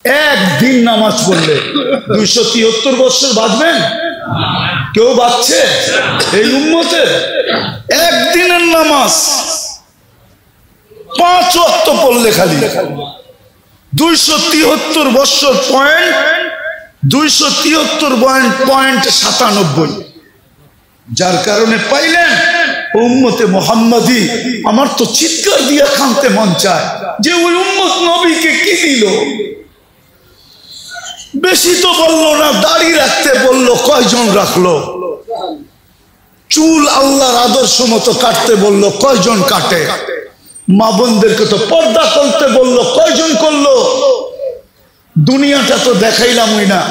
একদিন নামাজ পড়লে 273 বছর বাঁচবেন? কেউ বাঁচছে এই উম্মতে? একদিনের নামাজ 5 ওয়াক্ত পড়লে খালি 273 বছর পয়েন্ট 273.97। যার কারণে পাইলেন উম্মতে মুহাম্মাদি। আমার তো চিৎকার দিয়া কাঁদতে মন চায় যে ওই উম্মত নবীকে কি দিল। বেশি তো বললো না, দাড়ি রাখতে বললো, কয়জন রাখলো? চুল আল্লাহর আদর্শ মতো কাটতে বললো, কয়জন কাটে? মা বোনদেরকে তো পর্দা করতে বললো, কয়জন করলো? দুনিয়াটা তো দেখাইলামই না।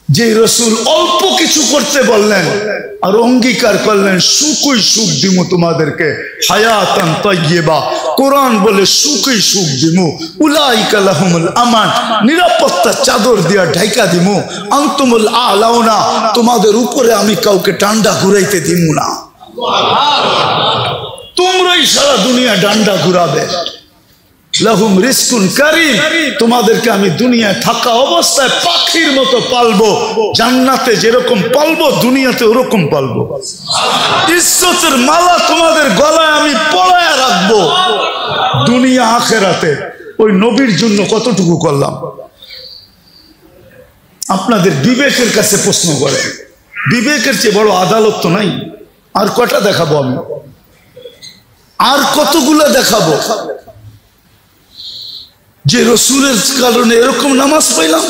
যে রসুল অল্প কিছু করতে বললেন আর অঙ্গীকার করলেন সুখই সুখ দিমু তোমাদেরকে, হায়াতান তাইয়্যিবা। কোরআন বলে সুখই সুখ দিমু, উলাইকা লাহুমুল আমান, নিরাপত্তার চাদর দিয়া ঢাইকা দিমু, আনতুমুল আলাউনা, তোমাদের উপরে আমি কাউকে ডান্ডা ঘুরাইতে দিমু না। তোমরাই সারা দুনিয়া ডান্ডা ঘুরাবে। লাহুম রিজকুন কারীম, তোমাদেরকে আমি দুনিয়ায় থাকা অবস্থায় পাখির মতো পালবো। জান্নাতে যেরকম পালবো দুনিয়াতে ওরকম পালবো। ইজ্জতের মালা তোমাদের গলায় আমি পরায়া রাখবো দুনিয়া আখেরাতে। ওই নবীর জন্য কতটুকু করলাম? আপনাদের বিবেকের কাছে প্রশ্ন করে, বিবেকের চেয়ে বড় আদালত তো নাই। আর কটা দেখাবো আমি? আর কতগুলো দেখাবো যে রসুলের কারণে এরকম নামাজ পাইলাম,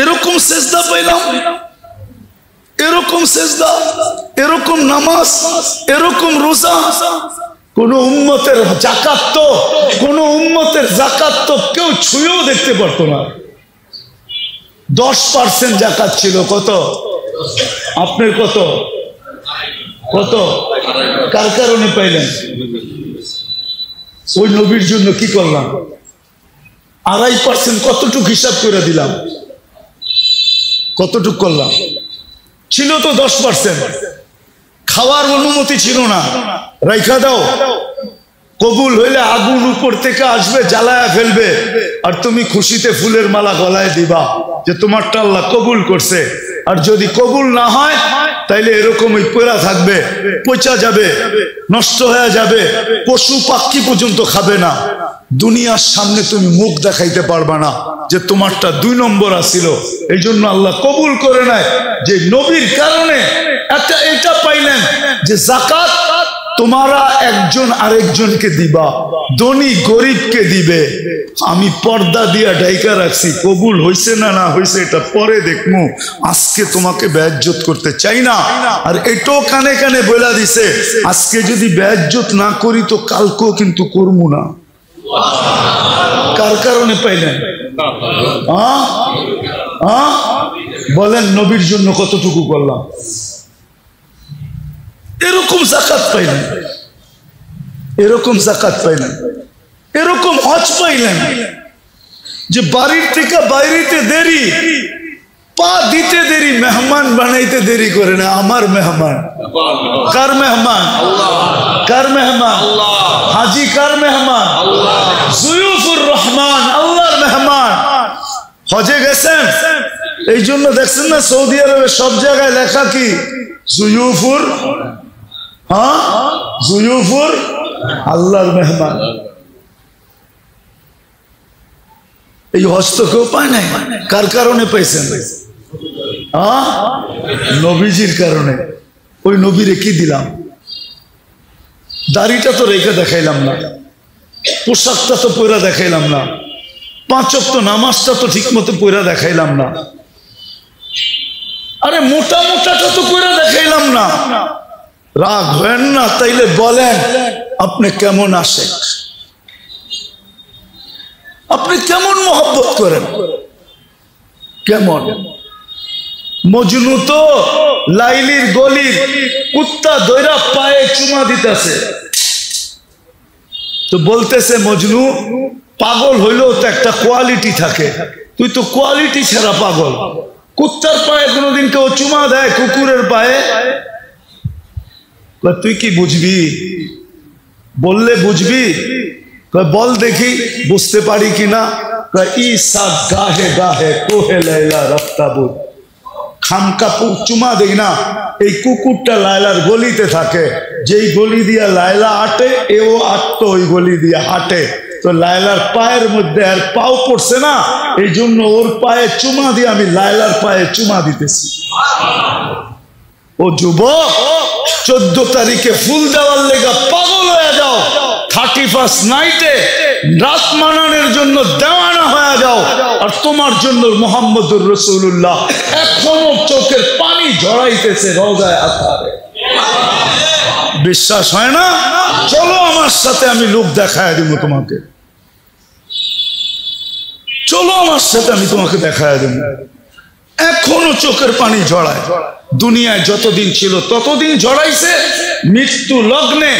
এরকম সেজদা পাইলাম, এরকম সেজদা, এরকম নামাজ, এরকম রোজা। কোন উম্মতের যাকাত তো, কোন উম্মতের যাকাত তো কেউ ছুঁয়েও দেখতে পারতো না। 10% যাকাত ছিল। কত? আপনার কত? কত? কার কারণে পাইলেন? ওই নবীর জন্য কি করলাম? 2.5% কতটুক হিসাব করে দিলাম? কতটুক করলাম? ছিল তো 10%। খাওয়ার অনুমতি ছিল না, রাইখা দাও। কবুল হইলে আগুন উপর থেকে আসবে, জ্বালায়া ফেলবে, আর তুমি খুশিতে ফুলের মালা গলায় দিবা যে তোমারটা আল্লাহ কবুল করছে। আর যদি কবুল না হয় তাইলে এরকমই পড়া থাকবে, পচা যাবে, নষ্ট হয়ে যাবে, পশু পাখি পর্যন্ত খাবে না। দুনিয়ার সামনে তুমি মুখ দেখাইতে পারবা না যে তোমারটা 2 নম্বর আসিল। এই জন্য আল্লাহ কবুল করে নেয় যে নবীর কারণে এটা পাইলেন যে যাকাত তোমারা একজন আরেকজনকে দিবা, ধনী গরিবকে দিবে। আমি পর্দা দিয়া ঢাইকা রাখছি, কবুল হইছে না না হইছে এটা পরে দেখমু, আজকে তোমাকে বেইজ্জত করতে চাই না। আর এটাও কানে কানে বলে দিছে, আজকে যদি বেইজ্জত না করি তো কালকেও কিন্তু করবো না। কার কারণে পাইলেন? বলেন নবীর জন্য কতটুকু করলাম? এরকম যাকাত পাইলেন, এরকম যাকাত পাইলেন, এরকম হজ পাইলেন যে বাড়ির থেকে বাইরেতে দেরি, পা দিতে দেরি, মেহমান বানাইতে দেরি করে না। আমার মেহমান কার মেহমান? কার মেহমান? হাজি কার মেহমান? জুয়ুফুর রহমান, আল্লাহর মেহমান। হজে গেছেন, এই জন্য দেখছেন না সৌদি আরবে সব জায়গায় লেখা কি? জুয়ুফুর, জুয়ুফুর আল্লাহর মেহমান। এই হজ তো কেউ পায় নাই। কার কারণে পাইছেন? নবীজির কারণে। ওই নবীরে কি দিলাম? দাড়িটা তো রেখে দেখাইলাম না, পোশাকটা তো পয়রা দেখাইলাম না, 5 ওয়াক্ত নামাজটা তো ঠিক মতো পয়রা দেখাইলাম না, আরে মোটা মোটাটা তো পয়রা দেখাইলাম না। রাগ হয় না, তাইলে বলেন আপনি কেমন আশেক, আপনি কেমন মহব্বত করেন? কেমন? মজনু তো লাইলির গলির কুত্তা দইরা পায়ে চুমা দিতেছে, তো বলতেছে মজনু পাগল হইলেও তো একটা কোয়ালিটি থাকে, তুই তো কোয়ালিটি ছাড়া পাগল। কুত্তার পায়ে কোনোদিন কেউ চুমা দেয়? কুকুরের পায়ে? তুই কি বুঝবি? বললে বুঝবি? বল দেখি বুঝতে পারি কিনা। ঈসা গাহে গাহে কোহে লাইলা রফতাবুদ। খামকা চুমা দেই না, এই কুকুরটা লায়লার গলিতে থাকে, যেই গলি দিয়া লায়লা হাঁটে এও আটতো ওই গলি দিয়া হাঁটে। তো লায়লার পায়ের মধ্যে আর পাও পড়ছে না, এই জন্য ওর পায়ে চুমা দিয়ে আমি লায়লার পায়ে চুমা দিতেছি। ও যুবক, 14 তারিখে ফুল দেওয়ার লেগা পাগল হয়ে যাও, 31st নাইটে রাত মানানোর জন্য দেওয়ানা হয়ে যাও, আর তোমার জন্য মুহাম্মদুর রাসূলুল্লাহ এখনো চোখের পানি ঝরাইতেছে রওজায়ে আতহারে। বিশ্বাস হয় না? চলো আমার সাথে, আমি লোক দেখায় দেব তোমাকে। চলো আমার সাথে, আমি তোমাকে দেখায় দেব। এখনো চোখের পানি ঝরায়। দুনিয়ায় যতদিন ছিল ততদিন ঝরাইছে, মৃত্যু লগ্নে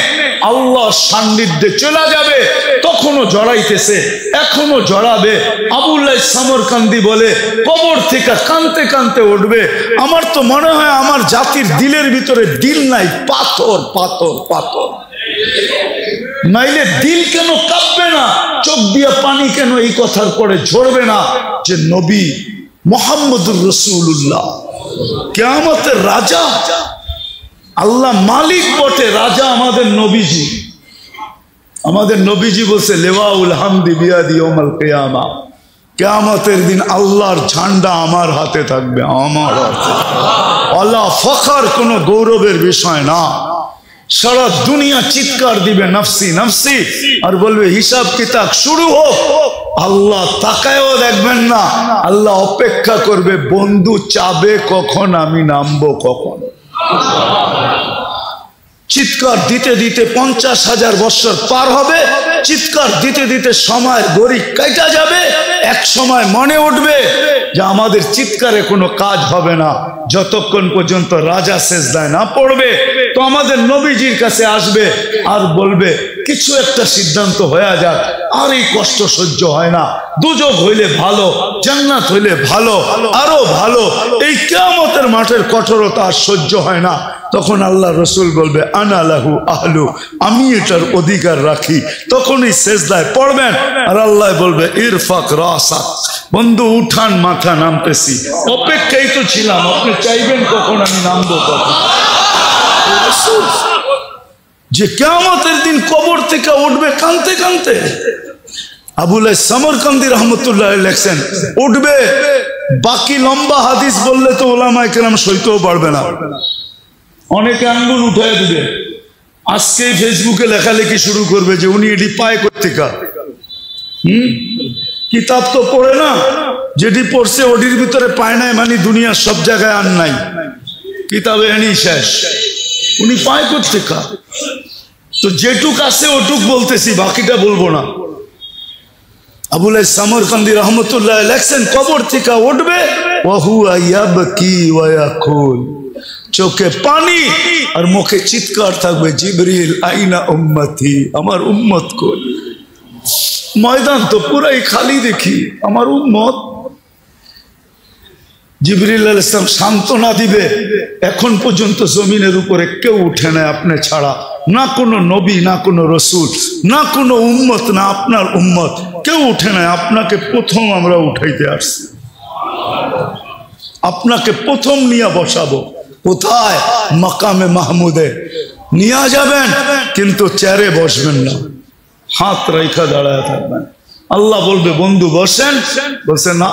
আল্লাহ সান্নিধ্যে চলে যাবে তখনও ঝরাইতেছে, এখনো ঝরাবে। আবুল্লাহ সামরকান্দি বলে কবর থেকে কানতে কানতে উঠবে। আমার তো মনে হয় আমার জাতির দিলের ভিতরে দিল নাই, পাথর পাথর পাথর। নাইলে দিল কেন কাঁপবে না, চোখ দিয়া পানি কেন এই কথার পরে ঝরবে না যে নবী মুহাম্মদুর রাসূলুল্লাহ কিয়ামতের রাজা, আল্লাহ মালিক বটে, রাজা আমাদের নবীজি। আমাদের নবীজি বলছে লেওয়াউল হামদি বিয়াদি ইয়াউমাল কিয়ামা, কিয়ামতের দিন আল্লাহর ঝান্ডা আমার হাতে থাকবে, আমার হাতে। আল্লাহ ফখর কোনো গৌরবের বিষয় না। সারা দুনিয়া চিৎকার দিবে নফসি নফসি, আর বলবে হিসাব কিতাব শুরু হোক। আল্লাহ তাকায়ও দেখবেন না, আল্লাহ অপেক্ষা করবে বন্ধু চাবে কখন আমি নামবো কখন। চিৎকার দিতে দিতে 50,000 বছর পার হবে, চিৎকার দিতে দিতে সময়ের গড়ি কাটা যাবে। এক সময় মনে উঠবে যে আমাদের চিৎকারে কোনো কাজ হবে না যতক্ষণ পর্যন্ত রাজা সেজদায় না পড়বে। তো আমাদের নবীজির কাছে আসবে আর বলবে কিছু একটা সিদ্ধান্ত হয়ে যাক, আর এই কষ্ট সহ্য হয় না, দুজক হইলে ভালো, জান্নাত হইলে ভালো, আরো ভালো, এই কিয়ামতের মাঠের কঠোরতা আর সহ্য হয় না। তখন আল্লাহ রসুল বলবে আনা লাহু আহলু, আমি এটার অধিকার রাখি। তখনই সেজদায় পড়বেন আর আল্লাহ বলবে ইরফাক রাসাক, বন্ধু উঠান মাথা, নামতেছি। অপেক্ষাই তো ছিলাম, আপনি চাইবেন কখন আমি নামবো কখন। যে কিয়ামতের দিন কবর থেকে উঠবে কানতে কানতে। আবুল সামরকান্দি রহমতুল্লাহ লেখছেন উঠবে, বাকি লম্বা হাদিস বললে তো ওলামায়ে কেরাম সইতেও পারবে না, অনেকে আঙ্গুল উঠে দিবে। আজকেই ফেসবুকে লেখালেখি শুরু করবে যে উনি এটি পায় কোত্থেকা। কিতাব তো পড়ে না, যেটি পড়ছে ওটির ভিতরে পায় নাই, মানে দুনিয়ার সব জায়গায় আর নাই, কিতাবে এনি শেষ, উনি পায় কোত্থেকা। তো যেটুক আছে ওটুক বলতেছি, বাকিটা বলবো না। আবুল সামরকান্দি রহমতুল্লাহ লেখছেন কবর থেকে উঠবে, ওয়াহুয়া ইয়াবকি ওয়া ইয়াকুল, চোখে পানি আর মুখে চিৎকার থাকবে জিবরিল আইনা উম্মতি, আমার উম্মত কই। ময়দান তো পুরাই খালি দেখি, আমার উম্মত। জিবরিল আলাইহিস সালাম সান্ত্বনা দিবে, এখন পর্যন্ত জমিনের উপরে কেউ উঠে না আপনি ছাড়া, না কোনো নবী, না কোনো রসুল, না কোনো উম্মত, না আপনার উম্মত, কেউ উঠে না। আপনাকে প্রথম আমরা উঠাইতে আসছি, আপনাকে প্রথম নিয়ে বসাবো। কোথায়? মাকামে মাহমুদে নিয়ে যাবেন, কিন্তু চেয়ারে বসবেন না, হাত রেখা দাঁড়ায় থাকবেন। আল্লাহ বলবে বন্ধু বসেন, বলছে না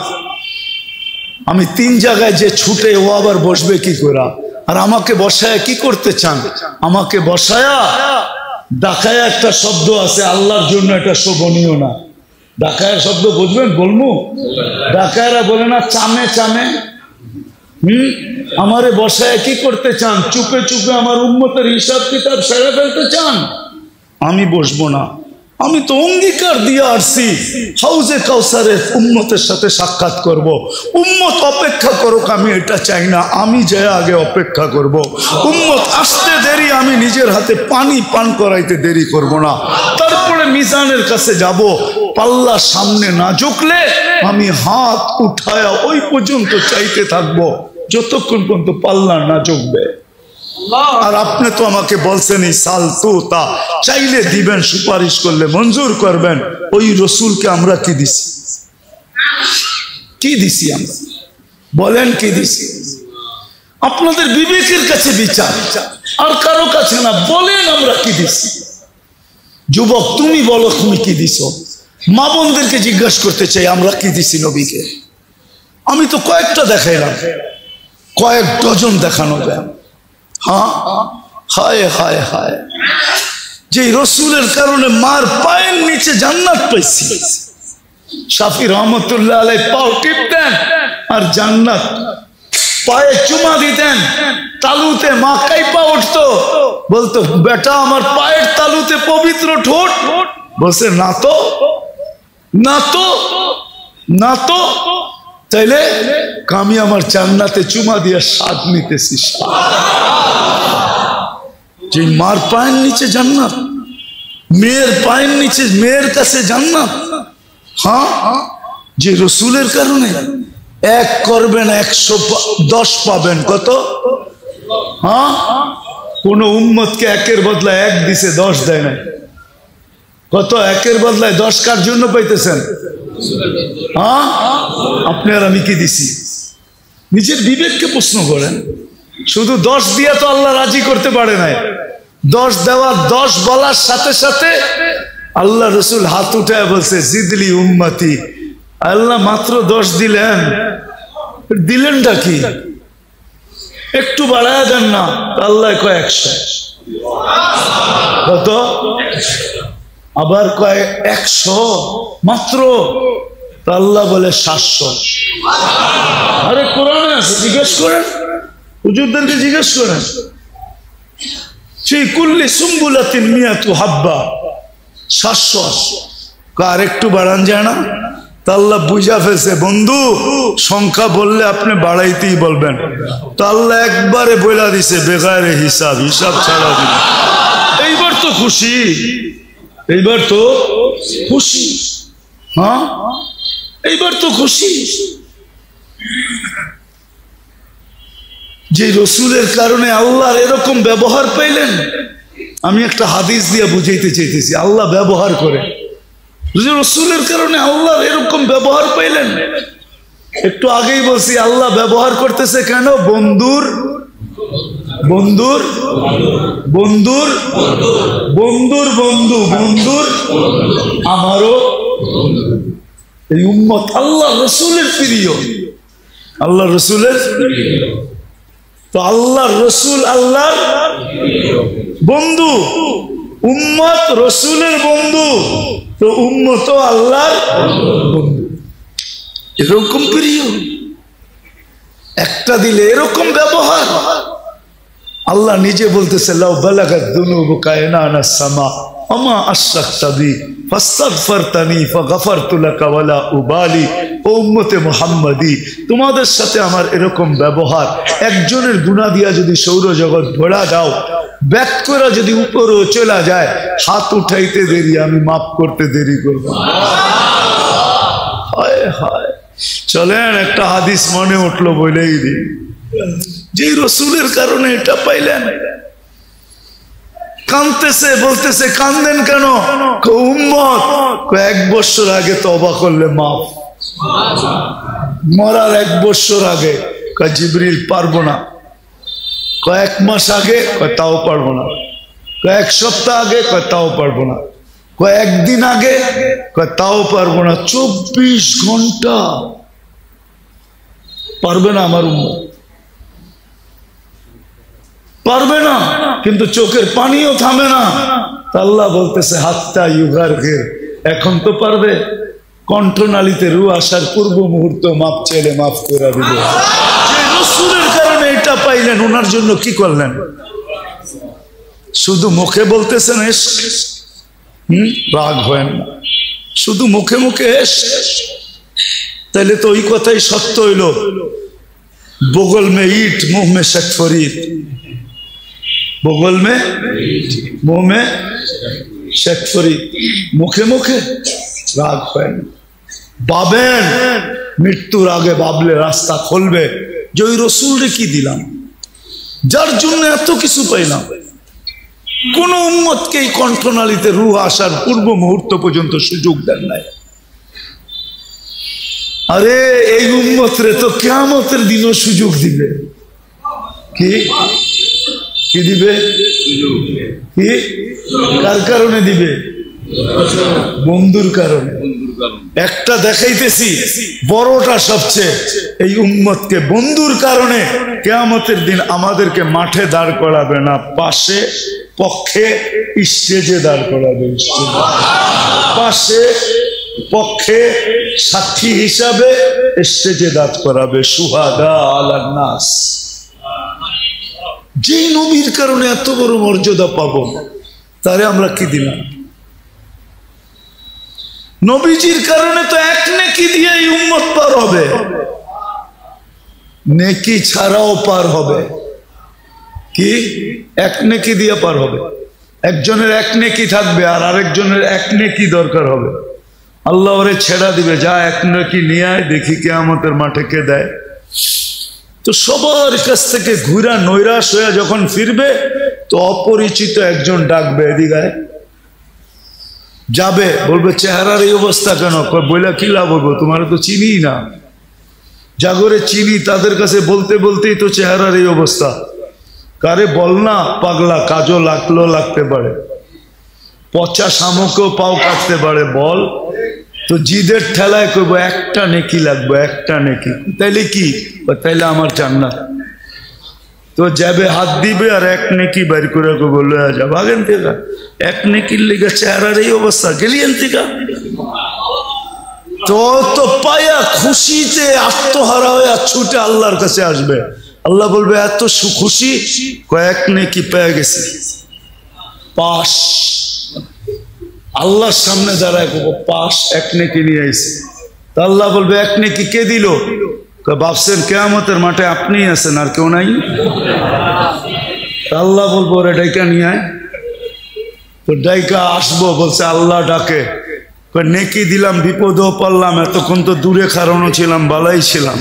আমি 3 জায়গায় যে ছুটে, ও আবার বসবে কি করে? আর আমাকে বসায় কি করতে চান? আমাকে বসায়া ডাকায়া একটা শব্দ আছে আল্লাহর জন্য, এটা শোভনীয় না। ডাকায়া শব্দ বুঝবেন? বলবো ডাকায়রা বলে না চামে চামে। আমারে বসায় কি করতে চান? চুপে চুপে আমার উম্মতের হিসাব কিতাব সেরে ফেলতে চান? আমি বসবো না। আমি তো অঙ্গীকার দিয়ে আসছি হাউজে কাউসারের উম্মতের সাথে সাক্ষাৎ করব। উম্মত অপেক্ষা করুক, আমি এটা চাই না, আমি যে আগে অপেক্ষা করব। উম্মত আসতে দেরি, আমি নিজের হাতে পানি পান করাইতে দেরি করব না। তারপরে মিজানের কাছে যাব, পাল্লা সামনে না ঝুঁকলে আমি হাত উঠায়া ওই পর্যন্ত চাইতে থাকবো যতক্ষণ পর্যন্ত পাল্লা না ঝুঁকবে। আর আপনি তো আমাকে বলছেন এই সাল তো তা চাইলে দিবেন, সুপারিশ করলে মঞ্জুর করবেন। ওই রসুলকে আমরা কি দিছি? কি দিছি আমরা? বলেন কি দিছি? আপনাদের বিবেকের কাছে বিচার, আর কারো কাছে না। বলেন আমরা কি দিছি? যুবক তুমি বলো তুমি কি দিছো? মা বোনদেরকে জিজ্ঞাসা করতে চাই আমরা কি দিছি নবীকে? আমি তো কয়েকটা দেখাইলাম, কয়েক ডজন দেখানো যায়। হ্যাঁ, হায় হায় হায়, যে রসুলের কারণে মার পায়ের নিচে জান্নাত পাইছি। শাফি রহমতুল্লাহ আলাই পাও টিপতেন আর জান্নাত, পায়ে চুমা দিতেন, তালুতে মা কাইপা উঠতো, বলতো বেটা আমার পায়ের তালুতে পবিত্র ঠোঁট। বলছে না তো, না তো, না তো। তাইলে আমি আমার জান্নাতে চুমা দিয়ে স্বাদ নিতেছি। যে মার পায়ের নিচে জান্নাত, মেয়ের পায়ের নিচে, মেয়ের কাছে জান্নাত। হ্যাঁ, যে রসুলের কারণে এক করবেন 110 পাবেন। কত? হ্যাঁ, কোন উম্মতকে একের বদলায় 1 দিছে, 10 দেয় না। কত? একের বদলায় 10 কার জন্য পাইতেছেন? হ্যাঁ, আপনি আর আমি কি দিছি? নিজের বিবেককে প্রশ্ন করেন। শুধু 10 দিয়ে তো আল্লাহ রাজি করতে পারে নাই। 10 দেওয়া, 10 বলার সাথে সাথে আল্লাহ রসুল হাত উঠায় বলছে জিদলি উম্মতি। আল্লাহ মাত্র 10 দিলেন, দিলেনটা কি? একটু বাড়ায় দেন না। আল্লাহ কয় 100। কত? আবার কয় 100 মাত্র। আল্লাহ বলে 700। আরে কোরআনে আছে, জিজ্ঞেস করেন, হুজুরদেরকে জিজ্ঞেস করেন। সেই কুল্লি সুম্বুলাতিন মিয়াতু হাব্বা, 700। আর একটু বাড়ান যায় না? তা আল্লাহ বুঝা ফেলছে বন্ধু সংখ্যা বললে আপনি বাড়াইতেই বলবেন। তো আল্লাহ একবারে বইলা দিছে বেগারে হিসাব, হিসাব ছাড়া দিল। এইবার তো খুশি, এইবার তো খুশি। হ্যাঁ, এইবার তো খুশি। যে রসুলের কারণে আল্লাহর এরকম ব্যবহার পাইলেন। আমি একটা হাদিস দিয়ে বুঝাইতে চাইতেছি, আল্লাহ ব্যবহার করে। রসুলের কারণে আল্লাহর এরকম ব্যবহার পাইলেন। একটু আগেই বলছি আল্লাহ ব্যবহার করতেছে কেন? বন্ধুর বন্ধুর বন্ধুর বন্ধুর বন্ধু, বন্ধুর আমারও এই উম্মত আল্লাহ রসুলের প্রিয়, আল্লাহ রসুলের। তো আল্লাহ রসুল আল্লাহর বন্ধু, উম্মত রসুলের বন্ধু, তো উম্মত আল্লাহর বন্ধু। এরকম প্রিয়, একটা দিলে এরকম ব্যবহার। আল্লাহ নিজে বলতেছে লাউ বালাগাত যুনুবুকা আনানাস সামা ওমা আশরাকতা বি ফাস্তাগফারতানি ফাগফারতু লাকা ওয়ালা উবালি। ও উম্মতে মুহাম্মাদি, তোমাদের সাথে আমার এরকম ব্যবহার, একজনের গুনাহ দিয়া যদি সৌরজগৎ ভরা দাও, ব্যাক করে যদি উপরেও চলে যায়, হাত উঠাইতে দেরি, আমি মাফ করতে দেরি করব। হায় হায়। চলেন একটা হাদিস মনে উঠলো বলেই দিই। যে রসুলের কারণে এটা পাইলেন। কাঁদতেছে, বলতেছে কান্দেন কেন? উম্মত 1 বছর আগে তওবা করলে মাফ। মরার 1 বছর আগে জিবরিল পারবো না। 1 মাস আগে তাও পারবো না। 1 সপ্তাহ আগে তাও পারবো না। 1 দিন আগে তাও পারবো না। 24 ঘন্টা পারবে না আমার উম্মত, পারবে না। কিন্তু চোখের পানিও থামে না। আল্লাহ বলতেছে হাত্তা ইউগারগির, এখন তো পারবে। কণ্ঠনালীতে রু আসার পূর্ব মুহূর্ত মাপ চাইলে মাফ করে দিবে। যে রসুলের কারণে এটা পাইলেন, ওনার জন্য কি করলেন? শুধু মুখে বলতেছেন এস, রাগ হয় না, শুধু মুখে মুখে এস। তাহলে তো ওই কথাই সত্য হইল, বগল মে ইট মুহ মে শেখ ফরিদ। বগল মে মুহ মে শেখ ফরিদ। মুখে মুখে রাগ হয় না। ভাবেন মৃত্যুর আগে, ভাবলে রাস্তা খুলবে যে ওই রসুলরে কি দিলাম, যার জন্য এত কিছু পাইলাম। কোন উম্মতকে এই কণ্ঠনালীতে রূহ আসার পূর্ব মুহূর্ত পর্যন্ত সুযোগ দেন নাই। আরে এই উম্মতরে তো কিয়ামতের দিনও সুযোগ দিবে। কি কি দিবে? কি কার কারণে দিবে? বন্ধুর কারণে। একটা দেখাইতেছি বড়টা সবচেয়ে, এই উম্মতকে বন্ধুর কারণে কিয়ামতের দিন আমাদেরকে মাঠে দাঁড় করাবে না, পাশে পক্ষে স্টেজে দাঁড় করাবে। পাশে পক্ষে সাক্ষী হিসাবে স্টেজে দাঁড় করাবে। সুহাদা আলান নাস। যে নবীর কারণে এত বড় মর্যাদা পাবো, তারে আমরা কি দিলাম? নবীজির কারণে তো এক নেকি দিয়ে এই উম্মত পার হবে, নেকি ছাড়াও পার হবে। কি এক নেকি দিয়ে পার হবে? একজনের এক নেকি থাকবে আর আরেকজনের এক নেকি দরকার হবে। আল্লাহ ওরে ছেড়া দিবে, যা এক নেকি নিয়ে আয়, দেখি কিয়ামতের মাঠে কে দেয়। তো সবার কাছ থেকে ঘুরা নৈরাশ হয়ে যখন ফিরবে, তো অপরিচিত একজন ডাকবে, এদিকে যাবে, বলবে চেহারার এই অবস্থা কেন? বইলা কি লাভ হবো, তোমার তো চিনি না। জাগরে চিনি, তাদের কাছে বলতে বলতেই তো চেহারার এই অবস্থা। কারে বল না পাগলা, কাজও লাগতে পারে, পচা শামুকও পাও কাটতে পারে, বল। তো জিদের ঠেলায় করবো একটা নেকি লাগবে, একটা নেকি। তাইলে কি? তাইলে আমার জান্নাত। তো যাবে, হাত দিবে আর এক নেকি বাইর করে বললো যা ভাগেন থেকে, এক নেকির লেগে চেহারার এই অবস্থা, গেলিয়েন থেকে। তো পায়া খুশিতে আত্মহারা হয়ে ছুটে আল্লাহর কাছে আসবে। আল্লাহ বলবে এত খুশি, কয়েক নেকি পেয়ে গেছি, পাশ। আল্লাহর সামনে দাঁড়ায় পাশ, এক নেকি নিয়ে আইছে। তা আল্লাহ বলবে এক নেকি কে দিল? ভাবছেন কিয়ামতের মাঠে আপনি আছেন আর কেউ নাই? আল্লাহ বলবো ওরে ডাইকা নিয়ে আয়। তো ডাইকা আসবো, বলছে আল্লাহ ডাকে, নেকি দিলাম, বিপদও পারলাম, এতক্ষণ তো দূরে খারানো ছিলাম, বালাই ছিলাম।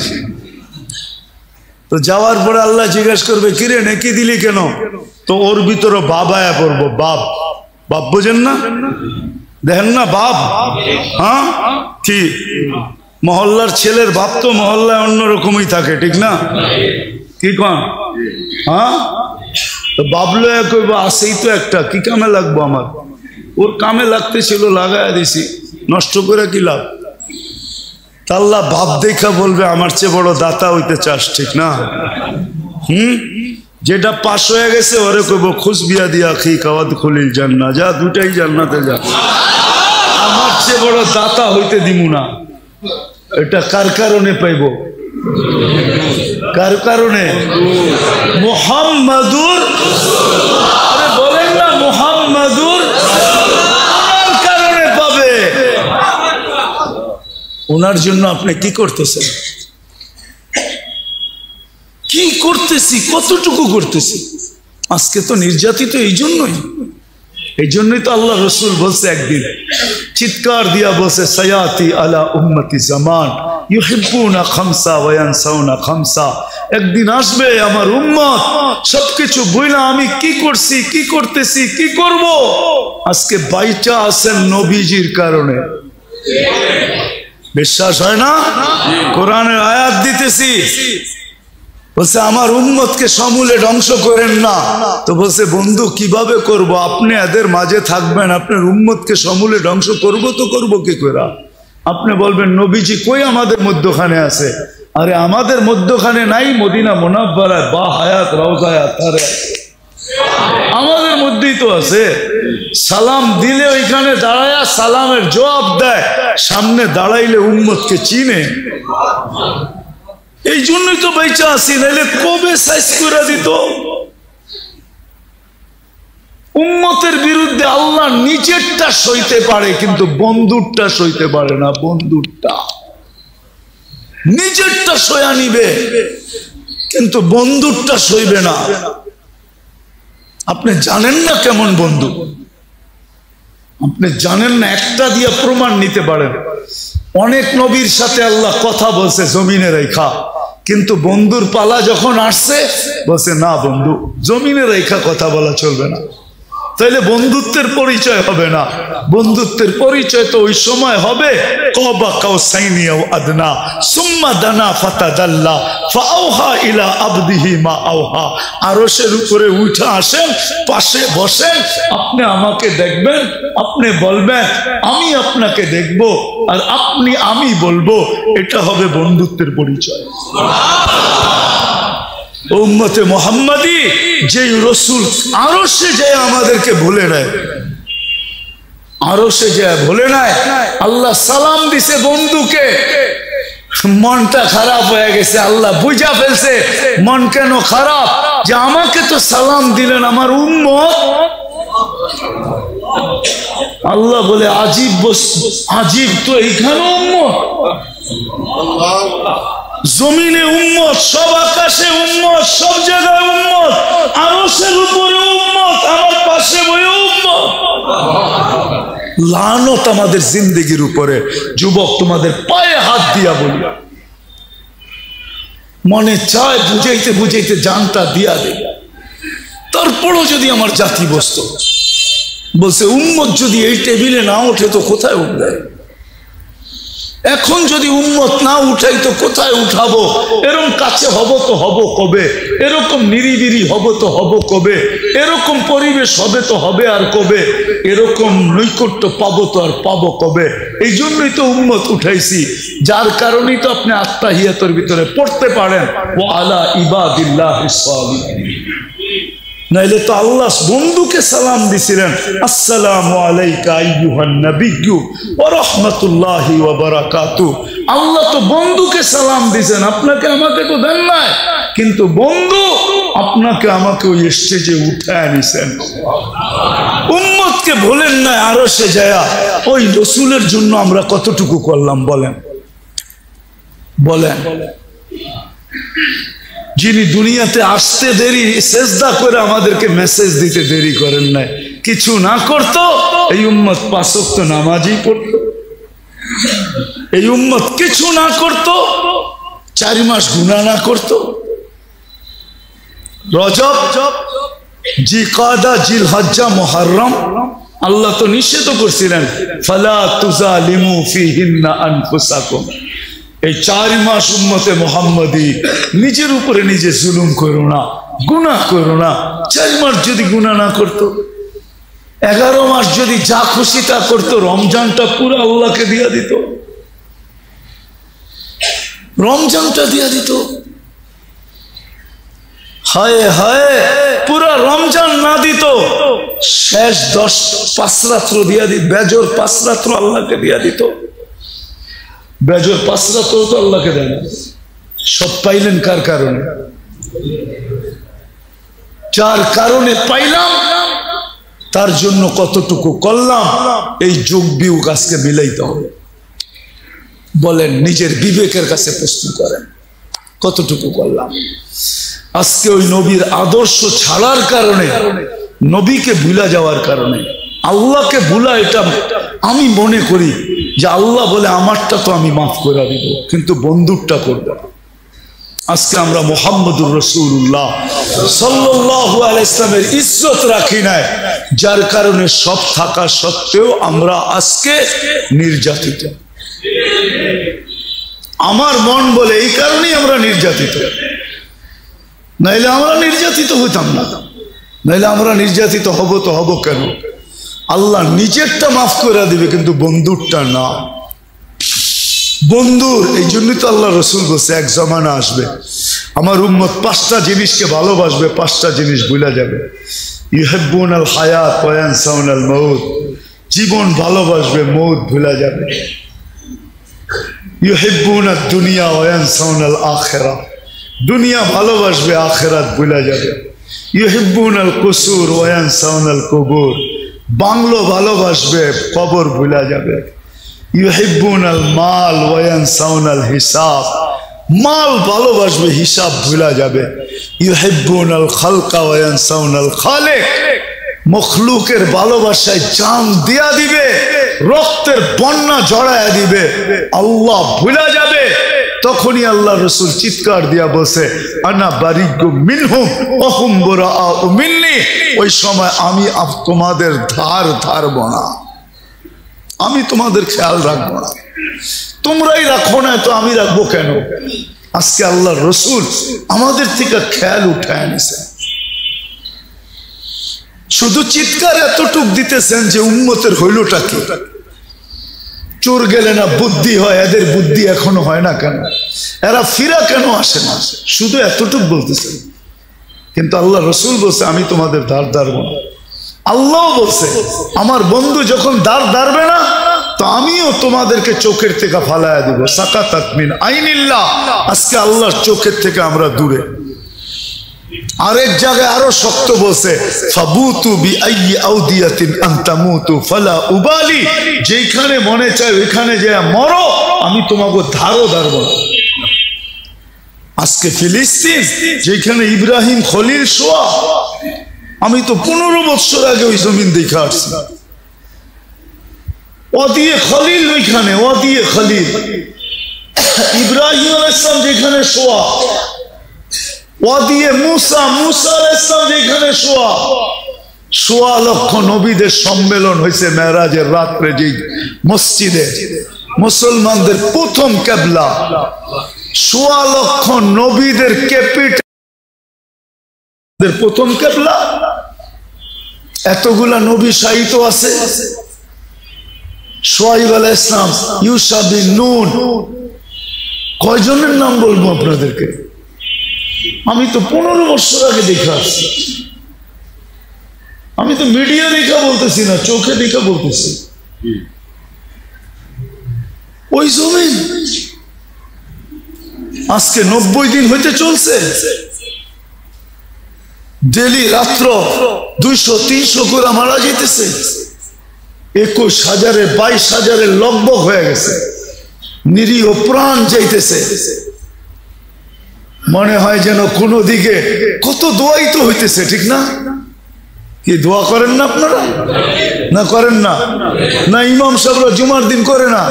তো যাওয়ার পরে আল্লাহ জিজ্ঞেস করবে কিরে নেকি দিলি কেন? তো ওর ভিতরে বাবায়া পড়বো, বাপ। বাপ বোঝেন না? দেখেন না বাপ? হ্যাঁ ঠিক, মহল্লার ছেলের বাপ তো মহল্লায় অন্যরকমই থাকে, ঠিক না? কি কন? হ্যাঁ, তো বাবলো কইব আসেই তো একটা, কি কামে লাগবো আমার? ওর কামে লাগতে ছিল, লাগাইয়া দিছি, নষ্ট করে কি লাভ? আল্লাহ বাপ দেখা বলবে আমার চেয়ে বড় দাতা হইতে চাস, ঠিক না? যেটা পাশ হয়ে গেছে ওরে কইব খুশ বিয়া দিয়া খি কাওয়াদ খুলিল জান্নাহ, যা দুটাই জান্নাতে যা, আমার চেয়ে বড় দাতা হইতে দিমু না। এটা কার কারণে পাইব? কার কারণে? মুহাম্মাদুর, আরে বলেন না মুহাম্মাদুর, আমার কারণে পাবে। ওনার জন্য আপনি কি করতেছেন? কি করতেছি, কতটুকু করতেছি? আজকে তো নির্যাতিত এই জন্যই তো আল্লাহ রসুল বলছে, একদিন চিৎকার দিয়া বলছে, সায়াতি আলা উম্মতি জামান ইউহিব্বুনা খামসা ওয়া ইয়ানসাউনা খামসা। একদিন আসবে আমার উম্মত সবকিছু ভুইলা আমি কি করছি, কি করতেছি, কি করব, আজকে বাইচা আছেন নবীজির কারণে। বিশ্বাস হয় না? কোরআনের আয়াত দিতেছি, বলছে আমার উম্মতকে সমূলে ধ্বংস করেন না। তো বলছে বন্ধু কিভাবে করব? আপনি এদের মাঝে থাকবেন, আপনার উম্মতকে সমূলে ধ্বংস করব তো করব কি করে? আপনি বলবেন নবীজি কই আমাদের মধ্যখানে আছে? আরে আমাদের মধ্যখানে নাই, মদিনা মুনাওয়ারায় বা হায়াত রওজায় আতারে আমাদের মধ্যেই তো আছে। সালাম দিলে ওইখানে দাঁড়ায়া সালামের জবাব দেয়, সামনে দাঁড়াইলে উম্মতকে চিনে। এই জন্যই তো বেঁচে আসি, নাইলে কবে সাইজ করে দিত। উম্মতের বিরুদ্ধে আল্লাহ নিজেরটা সইতে পারে, কিন্তু বন্ধুরটা সইতে পারে না। বন্ধুরটা নিজেরটা সয়া নিবে, কিন্তু বন্ধুরটা সইবে না। আপনি জানেন না কেমন বন্ধু, আপনি জানেন না। একটা দিয়ে প্রমাণ নিতে পারেন। অনেক নবীর সাথে আল্লাহ কথা বলছে জমিনে রেখা, কিন্তু বন্ধুর পালা যখন আসছে বলছে না বন্ধু জমিনে রেখা কথা বলা চলবে না। তাইলে বন্ধুত্বের পরিচয় হবে না। বন্ধুত্বের পরিচয় তো ওই সময় হবে কবা কাউসাইনি আও আদনা সুম্মা দানা ফাতাদাল্লা ফাআওহা ইলা আবদিহি মা আওহা। আরশের উপরে উঠে আসেন, পাশে বসেন, আপনি আমাকে দেখবেন, আপনি বলবেন আমি আপনাকে দেখব, আর আপনি আমি বলবো। এটা হবে বন্ধুত্বের পরিচয়। উম্মতে মুহাম্মাদি যে রসুল আরশে যায় আমাদেরকে ভুলে নেয়, আরশে যায় ভুলে নেয়। আল্লাহ সালাম দিছে বন্ধুকে, মনটা খারাপ হয়ে গেছে, আল্লাহ বুঝা ফেলছে মন কেন খারাপ, যে আমাকে তো সালাম দিলেন আমার উম্মত। আল্লাহ বলে আজীব বস্তু, আজীব তো এইখানে উম্মত, জমিনে উম্মত, সব আকাশে উম্মত, সব জায়গায় উম্মত, আরশের উপরে উম্মত, আমার পাশে বয়ে উম্মত। লানত আমাদের জিন্দেগির উপরে। যুবক, তোমাদের পায়ে হাত দিয়া বলি, মনে চায় বুঝাইতে বুঝাইতে জানটা দিয়া দে। তারপরও যদি আমার জাতি বসতো, বলছে উম্মত যদি এই টেবিলে না ওঠে তো কোথায় উঠবে? এখন যদি উম্মত না উঠাই তো কোথায় উঠাবো? এরকম কাছে হব তো হব কবে? এরকম নিরিবিরি হব তো হব কবে? এরকম পরিবেশ হবে তো হবে আর কবে? এরকম নৈকট্য পাবো তো আর পাবো কবে? এই জন্যই তো উম্মত উঠাইছি, যার কারণেই তো আপনি আত্তাহিয়াতের ভিতরে পড়তে পারেন ওয়া আলা ইবাদিল্লাহিস সালিহিন। নাইলে তো আল্লাহ বন্ধুকে সালাম দিছিলেন, আসসালামু আলাইকা আইয়ুহান নাবিয়্যু ওয়া রাহমাতুল্লাহি ওয়া বারাকাতুহু। আল্লাহ তো বন্ধুকে সালাম দিছেন, আপনাকে আমাকে তো দেন নাই, কিন্তু বন্ধু আপনাকে আমাকে ওই স্টেজে উঠায় নিছেন। উম্মতকে বলেন না আরশে যায়া। ওই রাসূলের জন্য আমরা কতটুকু করলাম বলেন? বলেন, যিনি দুনিয়াতে আসতে দেরি, সেজদা করে আমাদেরকে মেসেজ দিতে দেরি করেন নাই, কিছু না করত এই উম্মত 5 ওয়াক্ত নামাজই পড়তো। এই উম্মত কিছু না করত, 4 মাস গুনাহ না করত। রজব, জিকাদা, জিলহজ্জা, মুহররম আল্লাহ তো নিষেধ করছিলেন, ফালা তুজালিমু ফিহিন্না আনফুসাকুম। এই 4 মাস উম্মতে মুহাম্মাদি নিজের উপরে নিজে জুলুম করো না, গুনাহ করো না। 4 মাস যদি গুনাহ না করতো, 11 মাস যদি যা খুশি তা করতো, রমজানটা পুরো আল্লাহকে দিয়া দিত, রমজানটা দিয়া দিত। হায় হায়, পুরা রমজান না দিত, শেষ 5 রাত্র দিয়া দিত, বেজর 5 রাত্র আল্লাহকে দিয়া দিত। বেজর 5 রাত্র তো আল্লাহকে দেন। সব পাইলেন কার কারণে? যার কারণে পাইলাম তার জন্য কতটুকু করলাম, এই যোগ বিয়োগ আজকে মিলাইতে হবে। বলেন, নিজের বিবেকের কাছে প্রশ্ন করেন, কতটুকু করলাম? আজকে ওই নবীর আদর্শ ছাড়ার কারণে, নবীকে ভুলা যাওয়ার কারণে, আল্লাহকে ভুলা, এটা আমি মনে করি যে আল্লাহ বলে আমারটা তো আমি মাফ করে দিব, কিন্তু বন্ধুরটা করব না। আজকে আমরা মুহাম্মদুর রাসূলুল্লাহ সাল্লাল্লাহু আলাইহি ইসলামের ইজ্জত রাখি নাই, যার কারণে সব থাকা সত্ত্বেও আমরা আজকে নির্যাতিত। আমার মন বলে এই কারণেই আমরা নির্যাতিত, নাইলে আমরা নির্যাতিত হইতাম না। নাইলে আমরা নির্যাতিত হব তো হব কেন? আল্লাহ নিজেরটা মাফ করে দিবে, কিন্তু বন্ধুরটা না। বন্ধুর এই জন্যই তো আল্লাহ রসুল বলছে, এক জমানা আসবে আমার উম্মত 5টা জিনিসকে ভালোবাসবে, 5টা জিনিস ভুলে যাবে। ইউহিব্বুনাল হায়াত ওয়া ইয়ানসাউনাল মাউত, জীবন ভালোবাসবে, মৌত ভুলে যাবে। ইউহিব্বুনাদ দুনিয়া ওয়া ইয়ানসাউনাল আখিরাহ, দুনিয়া ভালোবাসবে, আখিরাত ভুলে যাবে। ইউহিব্বুনাল কুসুর ওয়া ইয়ানসাউনাল কুবুর, বাংলো ভালোবাসবে, কবর ভুলে যাবে। ইউহিব্বুনাল মাল ওয়া ইয়ানসাউনাল হিসাব, মাল ভালোবাসবে, হিসাব ভুলে যাবে। ইউহিব্বুনাল খালকা ওয়া ইয়ানসাউনাল খালিক, মখলুকের ভালোবাসায় জান দিয়া দিবে, রক্তের বন্যা জড়ায়া দিবে, আল্লাহ ভুলে যাবে। তখনই আল্লাহ রসুল চিৎকার দিয়া বলছে আনা বারিগু মিনহুম ওয়া হুম বুরাআউ মিন্নি। ওই সময় আমি তোমাদের ধার ধারব না, আমি তোমাদের খেয়াল রাখবো না, তোমরাই রাখো না তো আমি রাখবো কেন? আজকে আল্লাহ রসুল আমাদের থেকে খেয়াল উঠায় নিছে। শুধু চিৎকার এতটুক দিতেছেন যে উম্মতের হইলটা কি? চোর গেলে না বুদ্ধি হয়, এদের বুদ্ধি এখনো হয় না কেন? এরা ফিরা কেন আসে না? শুধু এতটুক বলতেছেন। কিন্তু আল্লাহ রসুল বলছে আমি তোমাদের ধার ধারব না। আল্লাহ বলছে আমার বন্ধু যখন ধার ধারবে না তো আমিও তোমাদেরকে চোখের থেকে ফালায়া দিব। সাকাতাত মিন আইনিল্লাহ। আজকে আল্লাহর চোখের থেকে আমরা দূরে। আরেক জায়গায় আরো শক্ত বলছে ফাবুতু বিআইয়ি আউদিয়াতিন আনতামুতু ফালা উবালি। যেখানে মনে চায় ওইখানে যে মরো, আমি তোমাকে ধারও ধারব না। আজকে ফিলিস্তিন যেখানে ইব্রাহিম খলিল শোয়া, আমি তো 15 বছর আগে ওই জমিন দেখে আসছি। ওয়াদিয়ে খলিল, ওইখানে ওয়াদিয়ে খলিল ইব্রাহিম আলাইহিস সালাম যেখানে শোয়া, ওয়াদিয়ে মুসা, মুসা আলাইহিস সালাম যেখানে শোয়া। 1.25 লক্ষ নবীদের সম্মেলন হয়েছে মেরাজের রাত্রে যে মসজিদে, মুসলমানদের প্রথম কিবলা। 1.25 লক্ষ নবীদের ক্যাপিটাল প্রথম কিবলা। এতগুলা নবী শাহিত আছে। শুআইব আলাইহিস সালাম, ইউসা বিন নূন, কয়জনের নাম বলবো আপনাদেরকে? আমি তো 15 বছর আগে দেখে আসছি। আমি তো মিডিয়া দেখা বলতেছি না, চোখে দেখা বলতেছি। ওই জমিন আজকে 90 দিন হইতে চলছে। ডেলি রাত্র 200-300 করে মারা যেতেছে। 21,000 22,000 লগভগ হয়ে গেছে। নিরীহ প্রাণ যাইতেছে। মনে হয় যেন কোনো দিকে কত দোয়াই তো হইতেছে, ঠিক না? কি দোয়া করেন না আপনারা? না করেন না? না ইমাম সাহেবরা জুমার দিন করে না?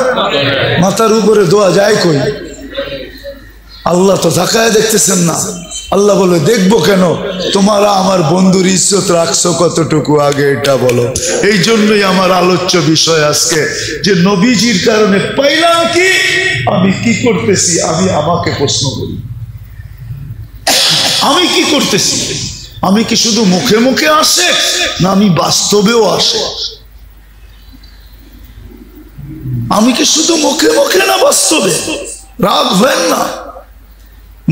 মাথার উপরে দোয়া যায় কই? আল্লাহ তো তাকায় দেখতেছেন না। আল্লাহ বলে দেখবো কেন? তোমরা আমার বন্ধুর ইজ্জত রাখছো কতটুকু, আগে এটা বলো। এই জন্যই আমার আলোচ্য বিষয় আজকে যে নবীজির কারণে পাইলাম কি, আমি কি করতেছি। আমি আমাকে প্রশ্ন করি, আমি কি করতেছি? আমি কি শুধু মুখে মুখে আসে, না আমি বাস্তবেও আসে? আমি কি শুধু মুখে মুখে না বাস্তবে? রাগ হয় না?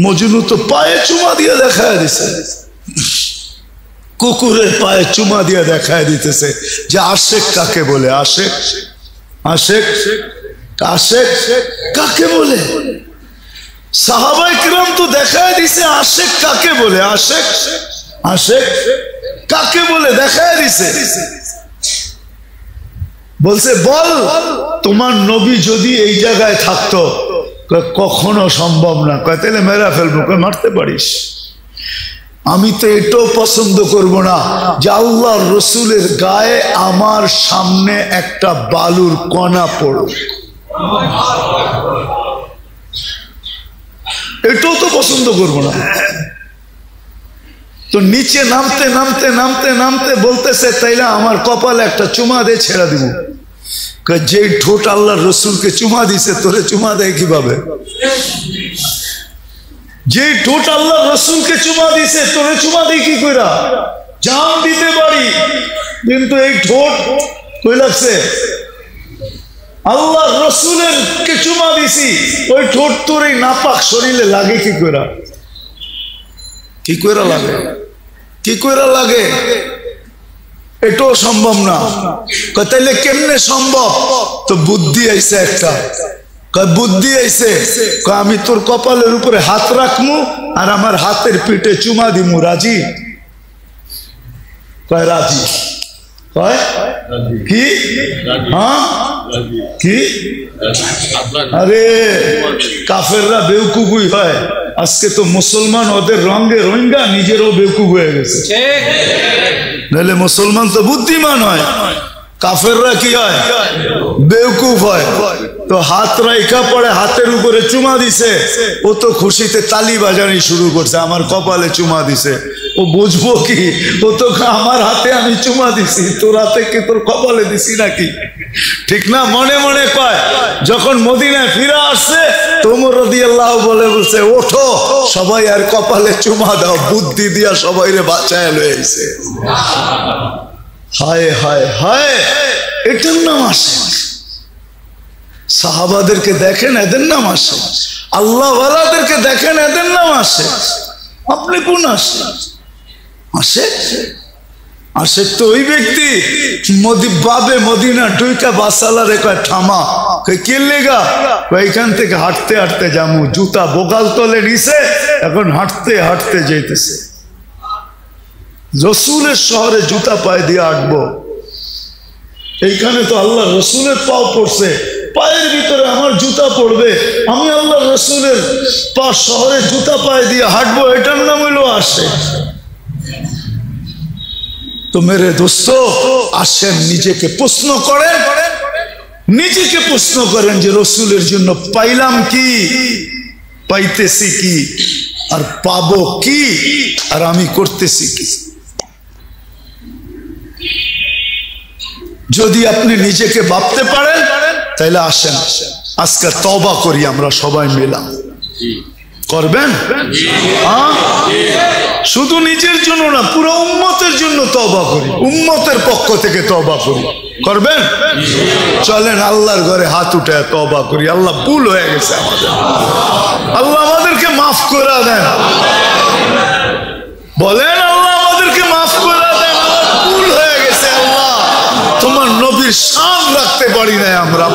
মজনু তো পায়ে চুমা দিয়ে দেখায় দিছে, কুকুরের পায়ে চুমা দিয়ে দেখায় দিতেছে যে আশেক কাকে বলে। আশেক, আশেক, আশেক কাকে বলে? সাহাবায়ে কিরাম তো দেখায় দিছে আশেক কাকে বলে। আশেক, আশেক কাকে বলে দেখায় দিছে। বলছে বল তোমার নবী যদি এই জায়গায় থাকতো। কখনো সম্ভব না। কয় তাহলে মেরা ফেলবো। কয় মারতে পারিস। আমি তো এটাও পছন্দ করব না যে আল্লাহর রসুলের গায়ে আমার সামনে একটা বালুর কণা পড়ুক। এটাও তো পছন্দ করব না। তো নিচে নামতে নামতে নামতে নামতে বলতেছে তাইলে আমার কপালে একটা চুমা দিয়ে ছেড়ে দিব। যে ঠোঁট আল্লাহর রসুলকে চুমা দিছে তোরে চুমা দেয় কিভাবে? যে ঠোঁট আল্লাহর রসুলকে চুমা দিছে তোরে চুমা দেয় কি কইরা? জান দিতে পারি, কিন্তু এই ঠোঁট কই লাগছে? আল্লাহর রসুলের কে চুমা দিছি, ওই ঠোঁট তোর এই নাপাক শরীরে লাগে কি কইরা? কি কইরা লাগে? কি কইরা লাগে? এটাও সম্ভব না। তাইলে কেমনে সম্ভব? তো বুদ্ধি আইছে একটা। বুদ্ধি আইছে, আমি তোর কপালের উপরে হাত রাখমু আর আমার হাতের পিঠে চুমা দিমু। রাজি? কয় রাজি। কয় কি? হ্যাঁ কি? আরে কাফেররা বেউকুফই হয়। আজকে তো মুসলমান ওদের রঙে রোহিঙ্গা, নিজেরও বেউকুফ হয়ে গেছে। নাহলে মুসলমান তো বুদ্ধিমান হয়। কাফেররা কি হয়? বেওকুফ হয়। তো হাত রাইখা পড়ে হাতের উপরে চুমা দিছে, ও তো খুশিতে তালি বাজানি শুরু করছে, আমার কপালে চুমা দিছে। ও বুঝবো কি? ও তো আমার হাতে আমি চুমা দিছি, তোর হাতে কি তোর কপালে দিছি নাকি? ঠিক না? মনে মনে কয়। যখন মদিনায় ফিরে আসছে ওমর রাদিয়াল্লাহু বলছে, ওঠো সবাই আর কপালে চুমা দাও, বুদ্ধি দিয়া সবাই রে বাঁচায় লইছে। হায় হায় হায়, এটার নাম আসে। সাহাবাদেরকে দেখেন, এদের নাম আসে। আল্লাহ ওয়ালাদেরকে দেখেন, এদের নাম আসে। আপনি কোন আসে? আসে আসে তো ওই ব্যক্তি বাবে মদিনা টুইকা বাসালারে কয় থামা, কে লেগা? এখান থেকে হাঁটতে হাঁটতে যাবো, জুতা বোকাল তলে নিছে, এখন হাঁটতে হাঁটতে যেতেছে। রসুলের শহরে জুতা পায়ে দিয়ে হাঁটবো, এইখানে তো আল্লাহ রসুলের পাও পড়ছে, পায়ের ভিতরে আমার জুতা পড়বে, আমি আল্লাহ রসুলের পা শহরে জুতা পায়ে দিয়ে হাঁটবো, এটার নাম হইলো আসে। তো মেরে দোস্ত আসেন, নিজেকে প্রশ্ন করেন, নিজেকে প্রশ্ন করেন যে রসুলের জন্য পাইলাম কি, পাইতেছি কি, আর পাবো কি, আর আমি করতেছি কি। যদি আপনি নিজেকে ভাবতে পারেন তাহলে আসেন আজকে তওবা করি আমরা সবাই মিলে। করবেন? শুধু নিজের জন্য না, পুরো উম্মতের জন্য তওবা করি, উম্মতের পক্ষ থেকে তওবা করি। করবেন? চলেন আল্লাহর ঘরে হাত উঠে তওবা করি। আল্লাহ ভুল হয়ে গেছে আমাদের, আল্লাহ আমাদেরকে মাফ করে দেন। বলেন আল্লাহ আমাদেরকে মাফ করে দেন, আমার ভুল হয়ে গেছে। আল্লাহ তোমার নবীর শান রাখতে পারি নাই, আমরা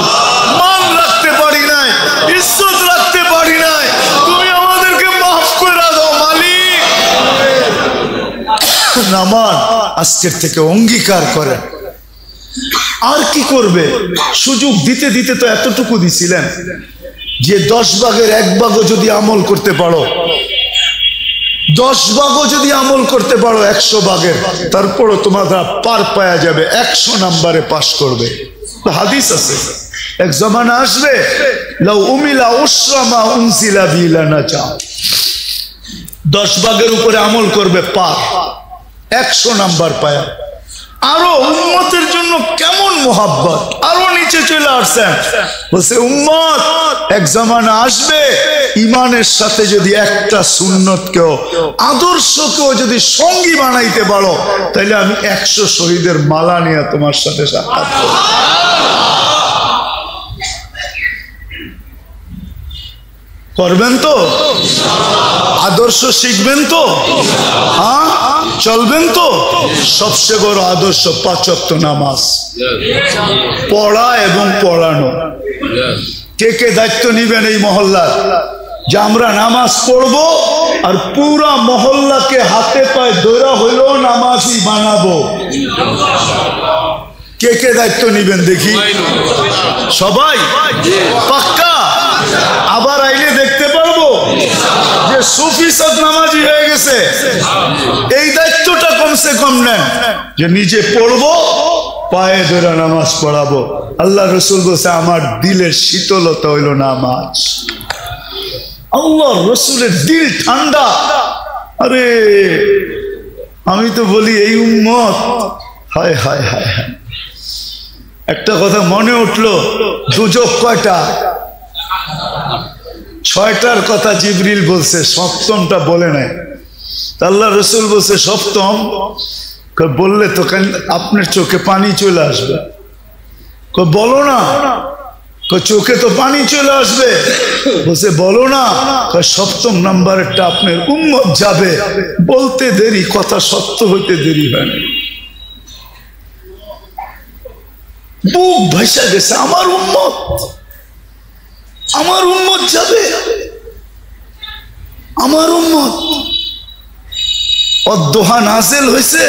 মান রাখতে পারি নাই, ইজ্জত রাখতে পারি নাই, তুমি আমাদেরকে মাফ করে দাও মালিক। নামান আজকের থেকে অঙ্গীকার করেন। আর কি করবে? সুযোগ দিতে দিতে তো এতটুকু দিছিলেন যে 10 ভাগের 1 ভাগও যদি আমল করতে পারো, 10 ভাগও যদি আমল করতে পারো 100 ভাগের, তারপরও তোমরা পার পাওয়া যাবে, 100 নম্বরে পাস করবে। হাদিস আছে, এক জমানা আসবে লাউ উমিলা উসরামা উনজিলা বিলানা চা, 10 ভাগের উপরে আমল করবে পার, 100 নাম্বার পায়া। আরো উম্মতের জন্য কেমন মোহাব্বত, আরো নিচে চলে আসছেন, বলছে উম্মত এক জামানা আসবে ইমানের সাথে যদি একটা সুন্নতকেও, আদর্শকেও যদি সঙ্গী বানাইতে পারো, তাহলে আমি 100 শহীদের মালা নিয়ে তোমার সাথে সাক্ষাৎ করব। করবেন তো? আদর্শ শিখবেন তো? হ্যাঁ, চলবেন তো? সবচেয়ে বড় আদর্শ 5 ওয়াক্ত নামাজ পড়া এবং পড়ানো। কে কে দায়িত্ব নিবেন এই মহল্লার যে আমরা নামাজ পড়বো আর পুরা মহল্লাকে হাতে পায়ে ধরা হইলো নামাজি বানাবো? কে কে দায়িত্ব নিবেন দেখি? সবাই পাক্কা? আবার আইলে দেখতে পারবো যে সুফি সব নামাজি হয়ে গেছে। এই দায়িত্বটা কমসে কম নেন যে নিজে পড়বো, পায়ে ধরে নামাজ পড়াবো। আল্লাহ রসুল বলছে আমার দিলের শীতলতা হইল নামাজ। আল্লাহ রসুলের দিল ঠান্ডা। আরে আমি তো বলি এই উম্মত, হায় হায় হায় হায়। একটা কথা মনে উঠলো, দুজক কয়টা? 6টার কথা জিবরিল বলছে, 7মটা বলে নাই। আল্লাহ রসুল বলছে 7ম, বললে তো আপনার চোখে পানি চলে আসবে। বলো না, চোখে তো পানি চলে আসবে। বলছে বলো না, 7ম নাম্বারটা আপনার উম্মত যাবে। বলতে দেরি, কথা সত্য হইতে দেরি হয় না। বুক ভাইসা গেছে, আমার উম্মত, আমার উম্মত যাবে, আমার উম্মত। অদ্দোহা নাজিল হয়েছে,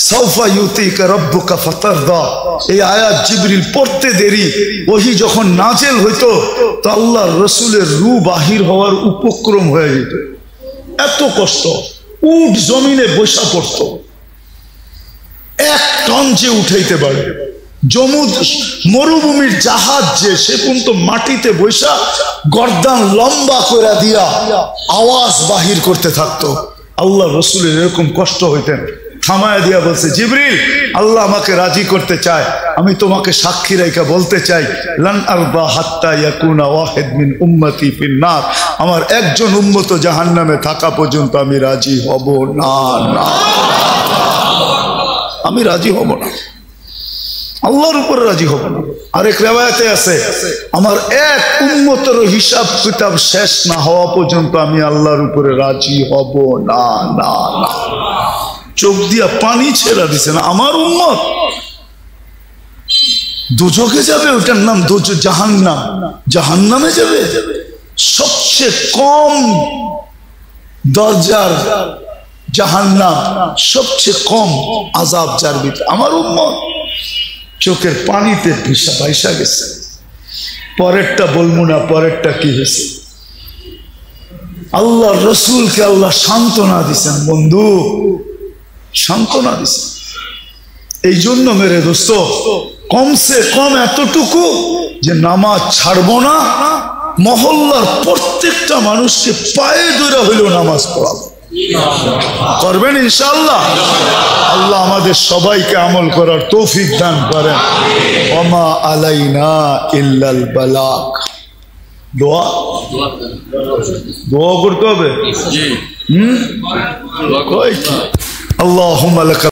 সাউফা ইউতিকা রাব্বুকা ফাতারদা। এই আয়াত জিবরিল পড়তে দেরি, ওহি যখন নাজিল হইতো তো আল্লাহর রাসূলের রূহ বাহির হওয়ার উপক্রম হয়ে যেত। এত কষ্ট, উট জমিনে বসা পড়তো, 1 টন যে উঠাইতে পারে। মরুভূমির জাহাজ যে সে পর্যন্ত মাটিতে বৈশা গর্দান লম্বা করে দিয়া আওয়াজ বাহির করতে থাকতো। আল্লাহ রসুলের এরকম কষ্ট হইতেন, থামায় দিয়া বলছে, জিবরিল, আল্লাহ আমাকে রাজি করতে চায়, আমি তোমাকে সাক্ষী রেখে বলতে চাই, লান আরবা হাত্তা ইয়াকুনা ওয়াহিদ মিন উম্মতি ফিন্নার, আমার একজন উম্মত জাহান্নামে থাকা পর্যন্ত আমি রাজি হব না, আমি রাজি হব না, আল্লাহর উপরে রাজি হব না। আরেক রিওয়ায়াতে আছে, আমার এক উম্মতের হিসাব কিতাব শেষ না হওয়া পর্যন্ত আমি আল্লাহর উপরে রাজি হব না, না, না। চোখ দিয়া পানি ছেড়া দিছে না, আমার উম্মত দোজখে যাবে, ওটার নাম জাহান্নাম, জাহান্নামে যাবে। সবচেয়ে কম দরজার জাহান্নাম, সবচেয়ে কম আযাব যার ভিতরে, আমার উম্মত চোখের পানিতে ভাইসা গেছে। পরেরটা বলবো না, পরেরটা কি হয়েছে। আল্লাহ রসুলকে আল্লাহ সান্ত্বনা দিছেন, বন্ধু সান্ত্বনা দিছেন। এই জন্য মেরে দোস্ত, কমসে কম এতটুকু যে নামাজ ছাড়বো না, মহল্লার প্রত্যেকটা মানুষকে পায়ে ধরে হইলেও নামাজ পড়াবো, করবেন ইনশাআল্লাহ। আল্লাহ আমাদের সবাইকে আমল করার তৌফিক দান করেন। ওমা আলাইনা ইল্লাল বালাগ। দোয়া দোয়া করতে হবে। আল্লাহুম্মা লাকা